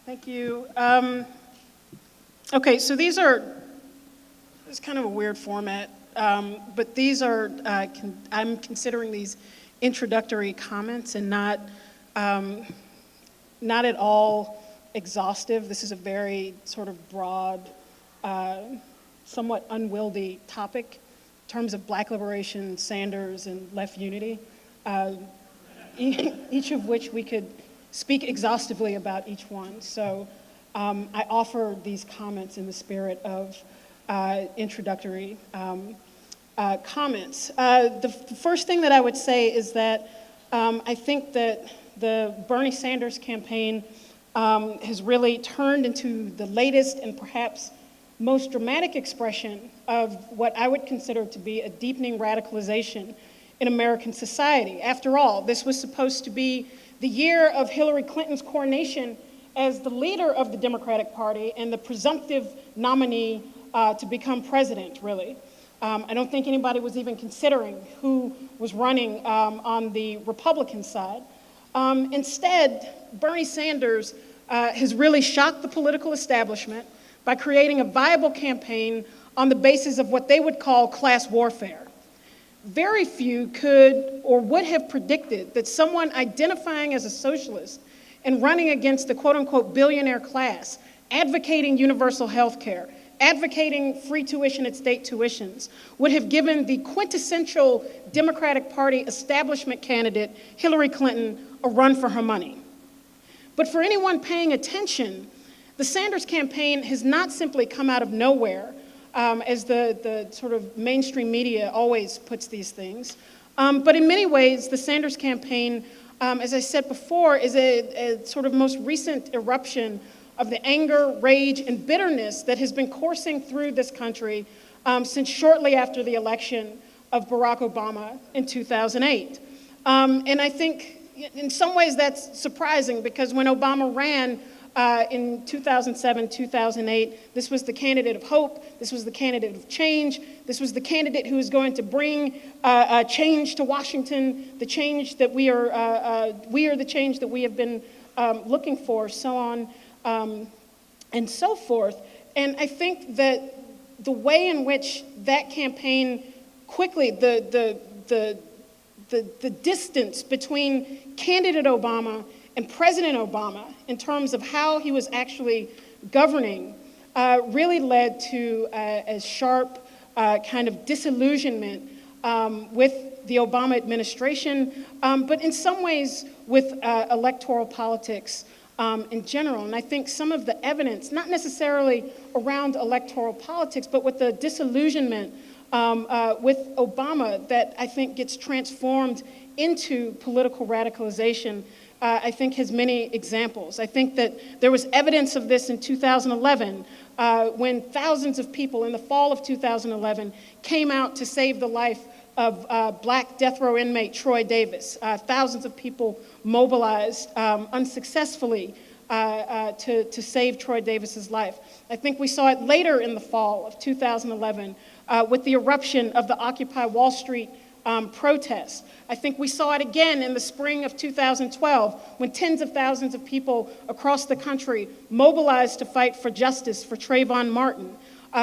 Thank you. Okay, so it's kind of a weird format, but these are, I'm considering these introductory comments and not at all exhaustive. This is a very sort of broad, somewhat unwieldy topic in terms of Black liberation, Sanders, and left unity, each of which we could speak exhaustively about each one. So I offer these comments in the spirit of introductory comments. The first thing that I would say is that I think that the Bernie Sanders campaign has really turned into the latest and perhaps most dramatic expression of what I would consider to be a deepening radicalization in American society. After all, this was supposed to be the year of Hillary Clinton's coronation as the leader of the Democratic Party and the presumptive nominee to become president, really. I don't think anybody was even considering who was running on the Republican side. Instead, Bernie Sanders has really shocked the political establishment by creating a viable campaign on the basis of what they would call class warfare. Very few could or would have predicted that someone identifying as a socialist and running against the quote-unquote billionaire class, advocating universal health care, advocating free tuition at state tuitions, would have given the quintessential Democratic Party establishment candidate, Hillary Clinton, a run for her money. But for anyone paying attention, the Sanders campaign has not simply come out of nowhere, as the sort of mainstream media always puts these things. But in many ways, the Sanders campaign, as I said before, is a sort of most recent eruption of the anger, rage, and bitterness that has been coursing through this country since shortly after the election of Barack Obama in 2008. And I think in some ways that's surprising because when Obama ran in 2007, 2008, this was the candidate of hope, this was the candidate of change, this was the candidate who was going to bring change to Washington, the change that we are the change that we have been looking for, so on and so forth. And I think that the way in which that campaign quickly, the distance between candidate Obama and President Obama in terms of how he was actually governing really led to a sharp kind of disillusionment with the Obama administration, but in some ways with electoral politics in general. And I think some of the evidence, not necessarily around electoral politics, but with the disillusionment with Obama that I think gets transformed into political radicalization, I think has many examples. I think that there was evidence of this in 2011 when thousands of people in the fall of 2011 came out to save the life of Black death row inmate Troy Davis. Thousands of people mobilized unsuccessfully to save Troy Davis's life. I think we saw it later in the fall of 2011 with the eruption of the Occupy Wall Street protests. I think we saw it again in the spring of 2012 when tens of thousands of people across the country mobilized to fight for justice for Trayvon Martin.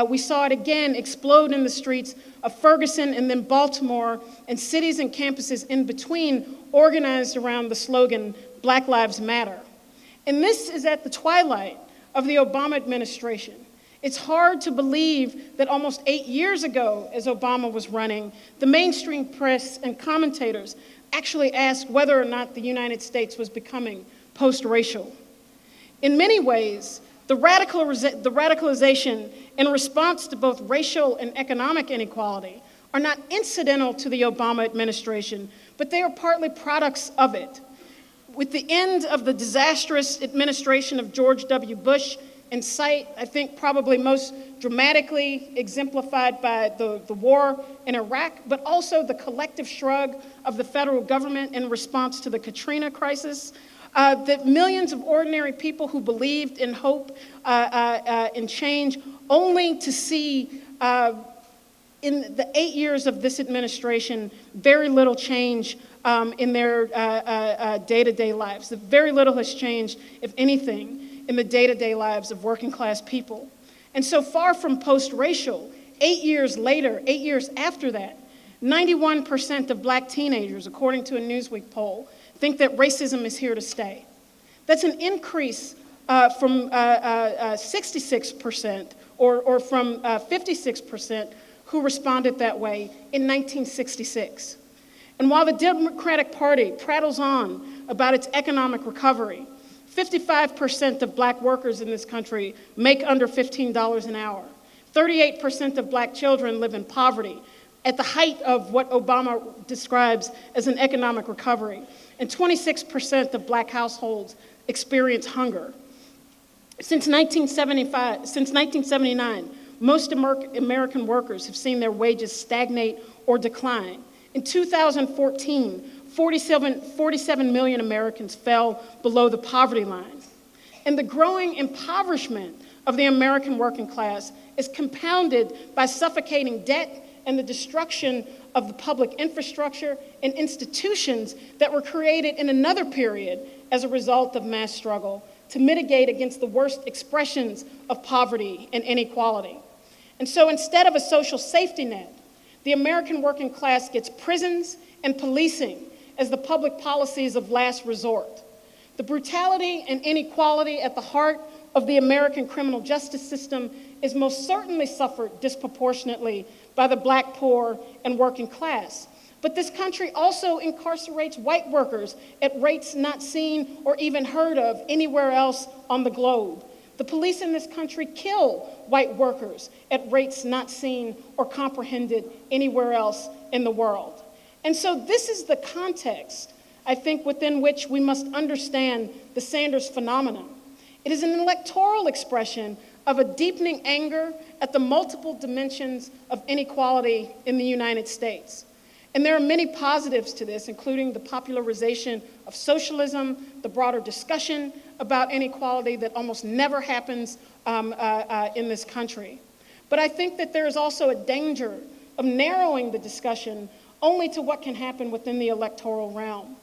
We saw it again explode in the streets of Ferguson and then Baltimore and cities and campuses in between organized around the slogan, Black Lives Matter. And this is at the twilight of the Obama administration. It's hard to believe that almost 8 years ago, as Obama was running, the mainstream press and commentators actually asked whether or not the United States was becoming post-racial. In many ways, the radicalization in response to both racial and economic inequality are not incidental to the Obama administration, but they are partly products of it. With the end of the disastrous administration of George W. Bush in sight, I think probably most dramatically exemplified by the war in Iraq, but also the collective shrug of the federal government in response to the Katrina crisis, that millions of ordinary people who believed in hope and change, only to see in the 8 years of this administration, very little change in their day-to-day lives. Very little has changed, if anything. in the day-to-day lives of working class people. And so far from post-racial, 8 years later, 8 years after that, 91% of black teenagers, according to a Newsweek poll, think that racism is here to stay. That's an increase from 66% or from 56% who responded that way in 1966. And while the Democratic Party prattles on about its economic recovery, 55% of black workers in this country make under $15 an hour. 38% of black children live in poverty at the height of what Obama describes as an economic recovery. And 26% of black households experience hunger. Since 1979, most American workers have seen their wages stagnate or decline. In 2014, 47 million Americans fell below the poverty line. And the growing impoverishment of the American working class is compounded by suffocating debt and the destruction of the public infrastructure and institutions that were created in another period as a result of mass struggle to mitigate against the worst expressions of poverty and inequality. And so instead of a social safety net, the American working class gets prisons and policing as the public policies of last resort. The brutality and inequality at the heart of the American criminal justice system is most certainly suffered disproportionately by the black, poor, and working class. But this country also incarcerates white workers at rates not seen or even heard of anywhere else on the globe. The police in this country kill white workers at rates not seen or comprehended anywhere else in the world. And so this is the context, I think, within which we must understand the Sanders phenomenon. It is an electoral expression of a deepening anger at the multiple dimensions of inequality in the United States. And there are many positives to this, including the popularization of socialism, the broader discussion about inequality that almost never happens in this country. But I think that there is also a danger of narrowing the discussion only to what can happen within the electoral realm.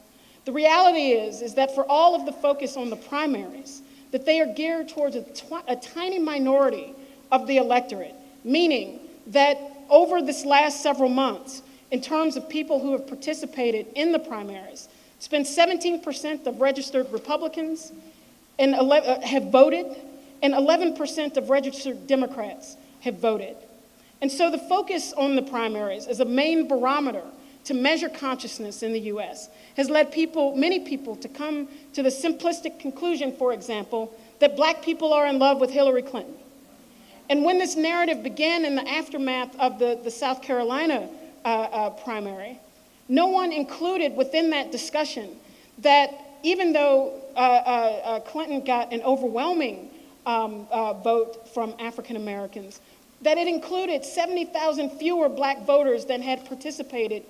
The reality is that for all of the focus on the primaries, that they are geared towards a tiny minority of the electorate, meaning that over this last several months, in terms of people who have participated in the primaries, it's been 17% of registered Republicans and have voted, and 11% of registered Democrats have voted. And so the focus on the primaries as a main barometer to measure consciousness in the US has led many people to come to the simplistic conclusion, for example, that black people are in love with Hillary Clinton. And when this narrative began in the aftermath of the South Carolina primary, no one included within that discussion that even though Clinton got an overwhelming vote from African Americans, that it included 70,000 fewer black voters than had participated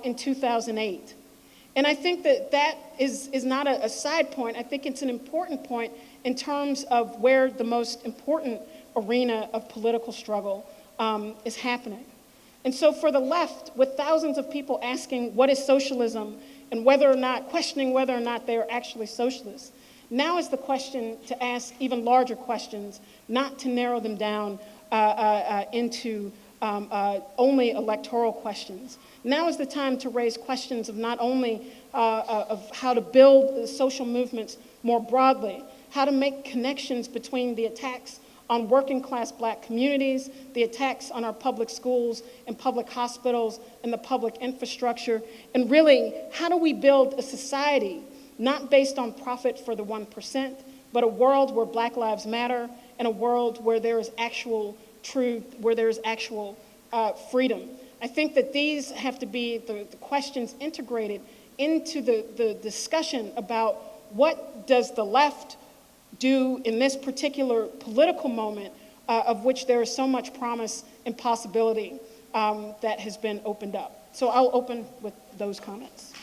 in 2008. And I think that is not a side point. I think it's an important point in terms of where the most important arena of political struggle is happening. And so for the left, with thousands of people asking what is socialism and questioning whether or not they are actually socialists, now is the question to ask even larger questions, not to narrow them down into only electoral questions. Now is the time to raise questions of not only of how to build the social movements more broadly, how to make connections between the attacks on working class black communities, the attacks on our public schools and public hospitals and the public infrastructure, and really, how do we build a society not based on profit for the 1%, but a world where Black Lives Matter and a world where there is actual truth, where there is actual freedom. I think that these have to be the questions integrated into the discussion about what does the left do in this particular political moment of which there is so much promise and possibility that has been opened up. So I'll open with those comments.